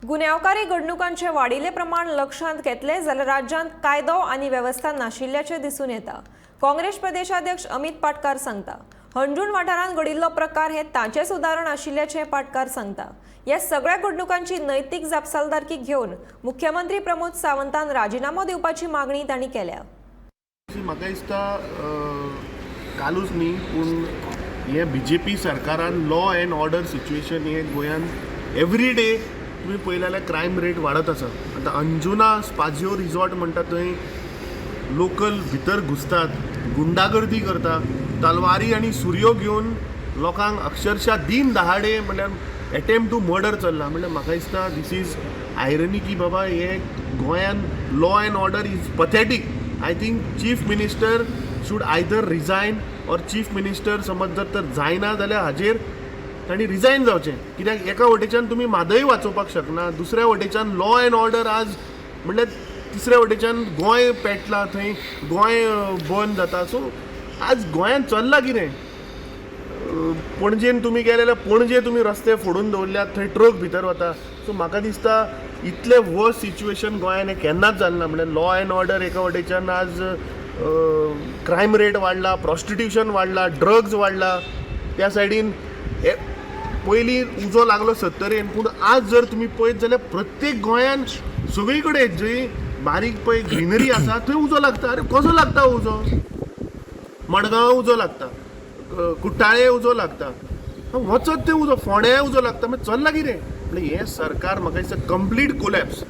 गुन्यांवकारी घडणुकांचे वाडिल्ले प्रमाण लक्षांत घेतले जाल्यार राज्यांत कायदो आनी वेवस्था नाशिल्ल्याचे दिसून येता। काँग्रेस प्रदेशाध्यक्ष अमित पाटकार सांगता। हंजूण वाठारांत घडिल्लो प्रकार हे तांचेच उदाहरण आशिल्ल्याचे पाटकार सांगता। ह्या सगळ्या घडणुकांची नैतीक जापसालदारकी घेवन मुख्यमंत्री प्रमोद सावंतान राजीनामो दिवपाची मागणी तांणी केल्या। म्हाका दिसता कालूच न्ही पूण हे बीजेपी सरकारान लॉ एंड ऑर्डर सिच्युएशन हे गोंयांत एवरी डे तुम्ही पळयलें जाल्यार क्रायम रेट वाडत आसा। आतां अंजुना स्पाजिओ रिसॉर्ट म्हणटा थंय लोकल भितर घुसतात, गुंडागर्दी करता, तलवारी आनी सुरयो घेवन लोकांक अक्षरशः दीन दहाडे म्हणल्यार एटेम्प्ट टू मर्डर चल्ला। म्हणल्यार म्हाका दिसता दीस इज आयरनी की बाबा हे गोंयांत law and order is pathetic. I think chief minister should either resign or chief minister समज जर जायना जाल्यार हाजेर तांणी रिजायन जावचें। कित्याक एका वटेच्यान तुमी म्हादय वाचोवपाक शकना, दुसऱ्या वटेच्यान लॉ एंड ऑर्डर आज म्हणल्यार तिसऱ्या वटेच्यान गोंय पेटला, थंय गोंय बंद जाता। सो आज गोंयांत चल्लां कितें? पणजेन तुमी गेले जाल्यार पणजे तुमी रस्ते फोडून दवरल्यात, थंय ट्रक भितर वता। सो म्हाका दिसता इतलें वर्स्ट सिच्युएशन गोंयान हें केन्नाच जालें ना। म्हणल्यार लॉ एंड ऑर्डर एका वटेच्यान आज क्रायम रेट वाडला, प्रॉस्टिट्यूशन वाडला, ड्रग्स वाडला, त्या सायडीन पयलीं उजो लागलो 70रेन, पूण आज जर तुमी पळयत जाल्यार प्रत्येक गोंयान सगळी कडेन जंय बारीक पळय ग्रीनरी आसा थंय उजो लागता। अरे कसो लागता उजो? मडगांव उजो लागता, कुट्टाळे उजो लागता, वचत तें उजो, फोंड्या उजो लागता। मागीर चल्ला कितें? म्हणजे हें सरकार म्हाका दिसता कंप्लीट कोलॅप्स।